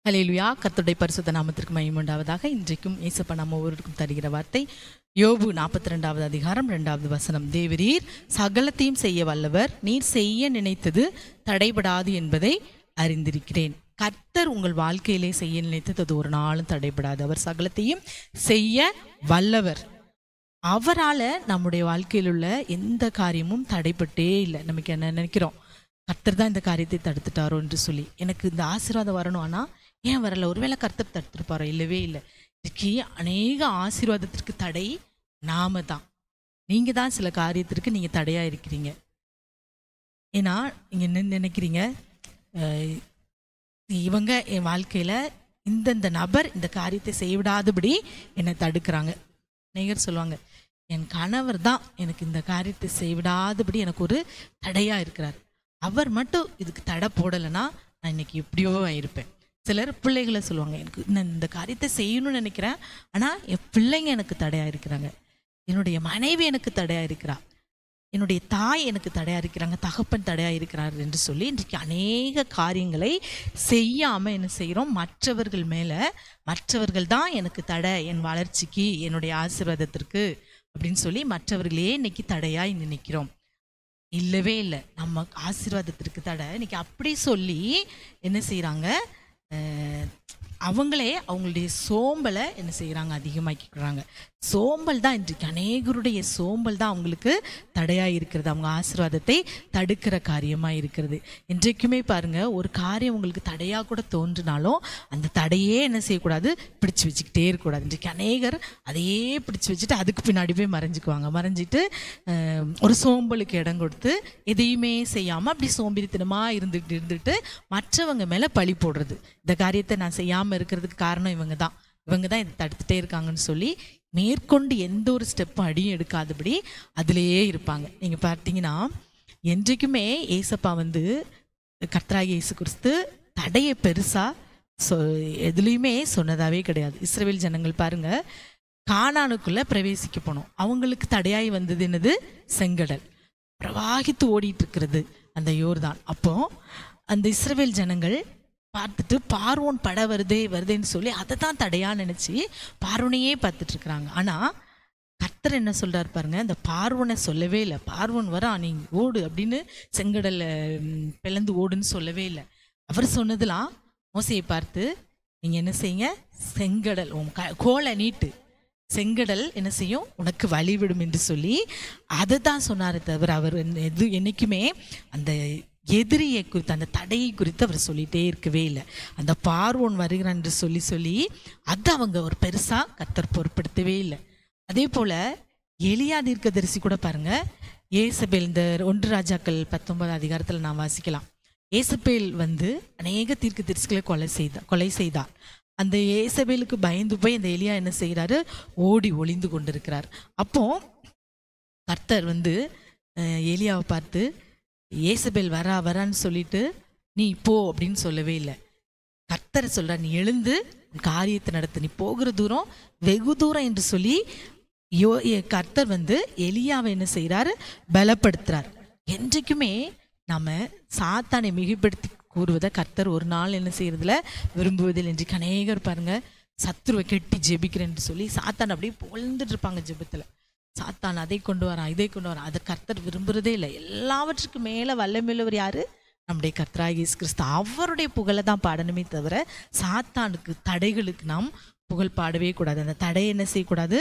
ஹல்லேலூயா. கர்த்தருடைய பரிசுத்த நாமத்திற்கு மகிமை உண்டாவதாக. இன்றைக்கும் இயேசப்பா நம்ம ஒவ்வொருவருக்கும் தருகிற வார்த்தை யோபு 42வது அதிகாரம் 2வது வசனம். தேவரீர் சகலத்தையும் செய்ய வல்லவர், நீர் செய்ய நினைத்தது தடைபடாது என்பதை அறிந்திருக்கிறேன். கர்த்தர் உங்கள் வாழ்க்கையிலே செய்ய நினைத்தது அது ஒரு நாளும் தடைபடாது. அவர் சகலத்தையும் செய்ய வல்லவர். அவரால் நம்முடைய வாழ்க்கையில் உள்ள எந்த காரியமும் தடைப்பட்டே இல்லை. நமக்கு என்ன நினைக்கிறோம், கர்த்தர் தான் இந்த காரியத்தை தடுத்துட்டாரோ என்று சொல்லி. எனக்கு இந்த ஆசீர்வாதம் வரணும், ஆனால் ஏன் வரல? ஒருவேளை கர்த்தர் தடுத்துருப்பாரோ? இல்லவே இல்லை. இதுக்கு அநேக ஆசீர்வாதத்திற்கு தடை நாம தான். நீங்கள் தான் சில காரியத்திற்கு நீங்கள் தடையாக இருக்கிறீங்க. ஏன்னா நீங்கள் என்ன நினைக்கிறீங்க, இவங்க என் வாழ்க்கையில் இந்த நபர் இந்த காரியத்தை செய்விடாதபடி என்னை தடுக்கிறாங்க. நேயர் சொல்லுவாங்க, என் கணவர் தான் எனக்கு இந்த காரியத்தை செய்விடாதபடி எனக்கு ஒரு தடையாக இருக்கிறார். அவர் மட்டும் இதுக்கு தடை போடலைன்னா நான் இன்னைக்கு எப்படியோ ஆயிருப்பேன். சிலர் பிள்ளைகளை சொல்லுவாங்க, எனக்கு நான் இந்த காரியத்தை செய்யணும்னு நினைக்கிறேன், ஆனால் என் பிள்ளைங்க எனக்கு தடையாக இருக்கிறாங்க, என்னுடைய மனைவி எனக்கு தடையாக இருக்கிறா, என்னுடைய தாய் எனக்கு தடையாக இருக்கிறாங்க, தகப்பன் தடையாக இருக்கிறார் என்று சொல்லி இன்றைக்கு அநேக காரியங்களை செய்யாமல் என்ன செய்கிறோம், மற்றவர்கள் மேலே மற்றவர்கள் தான் எனக்கு தடை, என் வளர்ச்சிக்கு, என்னுடைய ஆசீர்வாதத்திற்கு அப்படின்னு சொல்லி மற்றவர்களே இன்னைக்கு தடையாக நினைக்கிறோம். இல்லவே இல்லை. நம்ம ஆசீர்வாதத்திற்கு தடை இன்னைக்கு அப்படி சொல்லி என்ன செய்கிறாங்க, அவங்களே அவங்களுடைய சோம்பலை என்ன செய்கிறாங்க, அதிகமாக்கிக்கிறாங்க. சோம்பல் தான் இன்றைக்கு அநேகருடைய சோம்பல் தான் அவங்களுக்கு தடையாக இருக்கிறது, அவங்க ஆசீர்வாதத்தை தடுக்கிற காரியமாக இருக்கிறது. இன்றைக்குமே பாருங்கள், ஒரு காரியம் உங்களுக்கு தடையாக கூட தோன்றினாலும் அந்த தடையே என்ன செய்யக்கூடாது, பிடிச்சி வச்சுக்கிட்டே இருக்கக்கூடாது. இன்றைக்கு அநேகர் அதையே பிடிச்சி வச்சுட்டு அதுக்கு பின்னாடி போய் மறைஞ்சிக்குவாங்க. மறைஞ்சிட்டு ஒரு சோம்பலுக்கு இடம் கொடுத்து எதையுமே செய்யாமல் அப்படி சோம்பேறித்தனமாக இருந்துட்டு மற்றவங்க மேலே பழி போடுறது. இந்த காரியத்தை நான் செய்யாமல் இருக்கிறதுக்கு காரணம் இவங்க தான் இதை தடுத்துட்டே இருக்காங்கன்னு சொல்லி மேற்கொண்டு எந்த ஒரு ஸ்டெப்பும் அடியும் எடுக்காதபடி அதிலேயே இருப்பாங்க. நீங்கள் பார்த்தீங்கன்னா, என்றைக்குமே ஏசப்பா கர்த்தராகிய இயேசு கிறிஸ்து தடையை பெருசாக எதுலேயுமே சொன்னதாகவே கிடையாது. இஸ்ரவேல் ஜனங்கள் பாருங்க, கானானுக்குள்ளே பிரவேசிக்க போனோம், அவங்களுக்கு தடையாய் வந்தது என்னது, செங்கடல் பிரவாகித்து ஓடிட்டு இருக்கிறது அந்த யோர்தான். அப்போ அந்த இஸ்ரவேல் ஜனங்கள் பார்த்துட்டு பார்வோன் படை வருதேன்னு சொல்லி அதை தான் தடையாக நினச்சி பார்வோனையே பார்த்துட்டு இருக்கிறாங்க. ஆனால் கர்த்தர் என்ன சொல்கிறார் பாருங்க, அந்த பார்வோனை சொல்லவே இல்லை. பார்வோன் வரா, நீ ஓடு அப்படின்னு, செங்கடலை பிளந்து ஓடுன்னு சொல்லவே இல்லை. அவர் சொன்னதுலாம் மோசையை பார்த்து, நீங்கள் என்ன செய்யுங்க, செங்கடல் கோலை நீட்டு, செங்கடல் என்ன செய்யும், உனக்கு வழிவிடும் என்று சொல்லி அதை தான் சொன்னார். தவிர அவர் என்னைக்குமே அந்த எதிரியை குறித்து, அந்த தடையை குறித்து அவர் சொல்லிகிட்டே இருக்கவே இல்லை. அந்த பார்வோன் வருகிறான் என்று சொல்லி அதை அவங்க ஒரு பெருசாக கர்த்தர் பொருட்படுத்தவே இல்லை. அதே போல் எலியா தீர்க்கதரிசி கூட பாருங்கள், ஏசபேல், இந்த 1 ராஜாக்கள் 19 அதிகாரத்தில் நான் வாசிக்கலாம். ஏசபேல் அநேக தீர்க்கதரிசிகளை கொலை செய்தார். அந்த ஏசபேலுக்கு பயந்து போய் அந்த எலியா என்ன செய்கிறாரு, ஓடி ஒளிந்து கொண்டிருக்கிறார். அப்போ கர்த்தர் எலியாவை பார்த்து, ஏசபேல் வரான்னு சொல்லிட்டு நீ போ அப்படின்னு சொல்லவே இல்லை. கர்த்தர் சொல்ற, நீ எழுந்து காரியத்தை நடத்து, நீ போகிற தூரம் வெகு தூரம் என்று சொல்லி கர்த்தர் எலியாவை என்ன செய்கிறாரு, பலப்படுத்துறார். என்றைக்குமே நம்ம சாத்தானை மிகைப்படுத்தி கூறுவதை கர்த்தர் ஒரு நாள் என்ன செய்யறதுல விரும்புவதில். இன்றைக்கு அநேகர் பாருங்க, சத்துருவை கெட்டி ஜெபிக்கிறேன்னு சொல்லி சாத்தான் அப்படியே புகழ்ந்துட்டு இருப்பாங்க ஜெபத்தில். சாத்தான் அதை கொண்டு வரான், இதை கொண்டு வரான், அதை கர்த்தர் விரும்புறதே இல்லை. எல்லாவற்றுக்கும் மேலே வல்லமையுள்ளவர் யாரு, நம்முடைய கர்த்தராகிய இயேசு கிறிஸ்து. அவருடைய புகழை தான் பாடணுமே தவிர சாத்தானுக்கு, தடைகளுக்கு நாம் புகழ் பாடவே கூடாது. அந்த தடையை என்ன செய்யக்கூடாது,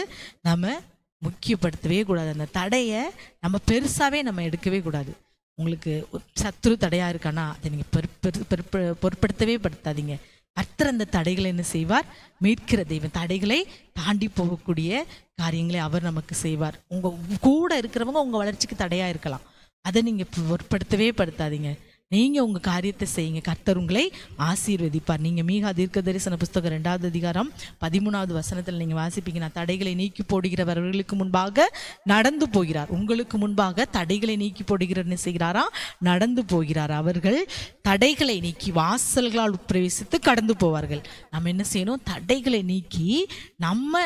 நம்ம முக்கியப்படுத்தவே கூடாது. அந்த தடையை நம்ம பெருசாகவே நம்ம எடுக்கவே கூடாது. உங்களுக்கு சத்துரு தடையாக இருக்கானா அதை நீங்கள் பொருட்படுத்தவே படுத்தாதீங்க. கர்த்தர் அந்த தடைகளை என்ன செய்வார், மீட்கிற தெய்வம். தடைகளை தாண்டி போகக்கூடிய காரியங்களை அவர் நமக்கு செய்வார். உங்கள் கூட இருக்கிறவங்க உங்கள் வளர்ச்சிக்கு தடையாக இருக்கலாம், அதை நீங்கள் பொருட்படுத்தவே படுத்தாதீங்க. நீங்கள் உங்கள் காரியத்தை செய்யுங்க, கர்த்தர் உங்களை ஆசீர்வதிப்பார். நீங்கள் மீகா தீர்க்க தரிசன புஸ்தகம் 2வது அதிகாரம் 13வது வசனத்தில் நீங்கள் வாசிப்பீங்கன்னா, தடைகளை நீக்கி போடுகிறவர்களுக்கு முன்பாக நடந்து போகிறார், உங்களுக்கு முன்பாக தடைகளை நீக்கி போடுகிறன்னு செய்கிறாரா, நடந்து போகிறார். அவர்கள் தடைகளை நீக்கி வாசல்களால் பிரவேசித்து கடந்து போவார்கள். நம்ம என்ன செய்யணும், தடைகளை நீக்கி நம்ம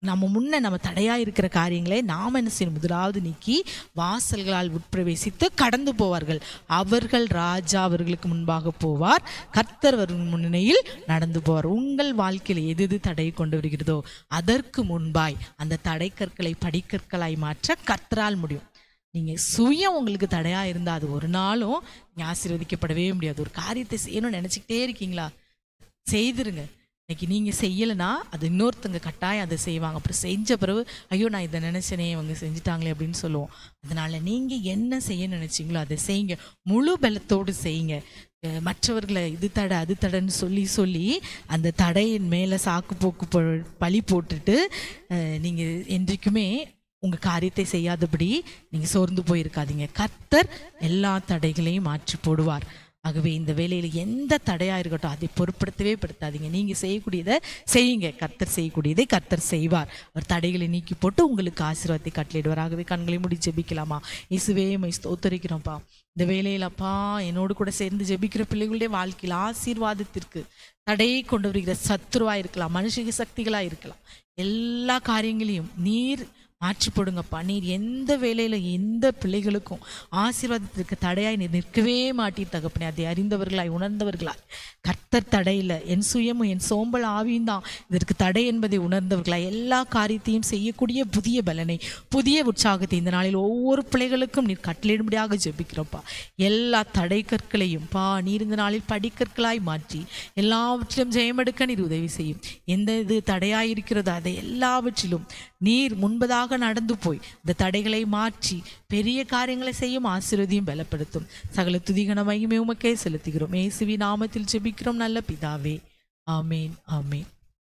நம்ம தடையா இருக்கிற காரியங்களை நாம் என்ன செய்யணும்? முதலாவது நீக்கி வாசல்களால் உட்பிரவேசித்து கடந்து போவார்கள். அவர்கள் ராஜா அவர்களுக்கு முன்பாக போவார், கர்த்தர் அவர்கள் முன்னிலையில் நடந்து போவார். உங்கள் வாழ்க்கையில் எது எது தடையை கொண்டு வருகிறதோ அதற்கு முன்பாய் அந்த தடை கற்களை படிக்கற்களாய் மாற்ற கர்த்தரால் முடியும். நீங்கள் சுயம் உங்களுக்கு தடையாக இருந்தால் அது ஒரு நாளும் நீங்கள் ஆசீர்வதிக்கப்படவே முடியாது. ஒரு காரியத்தை செய்யணும்னு நினச்சிக்கிட்டே இருக்கீங்களா? செய்திருங்க. இன்னைக்கு நீங்கள் செய்யலைன்னா அது இன்னொருத்தங்க கட்டாயம் அதை செய்வாங்க. அப்புறம் செஞ்ச பிறகு ஐயோ நான் இதை நினச்சனே இவங்க செஞ்சுட்டாங்களே அப்படின்னு சொல்லுவோம். அதனால் நீங்கள் என்ன செய்ய நினச்சிங்களோ அதை செய்யுங்க, முழு பலத்தோடு செய்யுங்க. மற்றவர்களை இது தடை அது தடைன்னு சொல்லி அந்த தடையின் மேலே சாக்கு போக்கு பழி போட்டுட்டு நீங்கள் என்றைக்குமே உங்கள் காரியத்தை செய்யாதபடி நீங்கள் சோர்ந்து போயிருக்காதீங்க. கர்த்தர் எல்லா தடைகளையும் மாற்றி போடுவார். ஆகவே இந்த வேலையில் எந்த தடையாக இருக்கட்டும் அதை பொருட்படுத்தவே படுத்தாதீங்க. நீங்கள் செய்யக்கூடியதை செய்யுங்க, கர்த்தர் செய்யக்கூடியதை கர்த்தர் செய்வார். அவர் தடைகளை நீக்கி போட்டு உங்களுக்கு ஆசீர்வாதத்தை கட்டளையிடுவார். ஆகவே கண்களை மூடி ஜெபிக்கலாமா? இயேசுவே உம்மை ஸ்தோத்திரிக்கிறோம்ப்பா. இந்த வேலையிலப்பா என்னோடு கூட சேர்ந்து ஜெபிக்கிற பிள்ளைகளுடைய வாழ்க்கையில் ஆசீர்வாதத்திற்கு தடையை கொண்டு வருகிற சத்துருவாக இருக்கலாம், மனுஷ சக்திகளாக இருக்கலாம், எல்லா காரியங்களையும் நீர் மாற்றி போடுங்கப்பா. நீர் எந்த வேலையில் எந்த பிள்ளைகளுக்கும் ஆசீர்வாதத்திற்கு தடையாய் நீர் நிற்கவே மாட்டீர் தகப்பனே. அதை அறிந்தவர்களாய் உணர்ந்தவர்களாய் கர்த்தர் தடையில் என் சுயமும் என் சோம்பல் ஆவியும் தான் இதற்கு தடை என்பதை உணர்ந்தவர்களாய் எல்லா காரியத்தையும் செய்யக்கூடிய புதிய பலனை புதிய உற்சாகத்தை இந்த நாளில் ஒவ்வொரு பிள்ளைகளுக்கும் நீர் கட்டளையிடும்படியாக ஜெபிக்கிறோம்ப்பா. எல்லா தடை கற்களையும் நீர் இந்த நாளில் படிக்கற்களாய் மாற்றி எல்லாவற்றிலும் ஜெயமெடுக்க நீர் உதவி செய்யும். எந்த இது தடையாயிருக்கிறதோ அதை எல்லாவற்றிலும் நீர் முன்பதாக நடந்து போய் இந்த தடைகளை மாற்றி பெரிய காரியங்களை செய்யும் ஆசீர்வதியும் பலப்படுத்தும். சகல துதிகன மகிமை உமக்கே செலுத்துகிறோம். இயேசுவின் நாமத்தில் ஜெபிக்கிறோம் நல்ல பிதாவே. ஆமேன், ஆமேன்.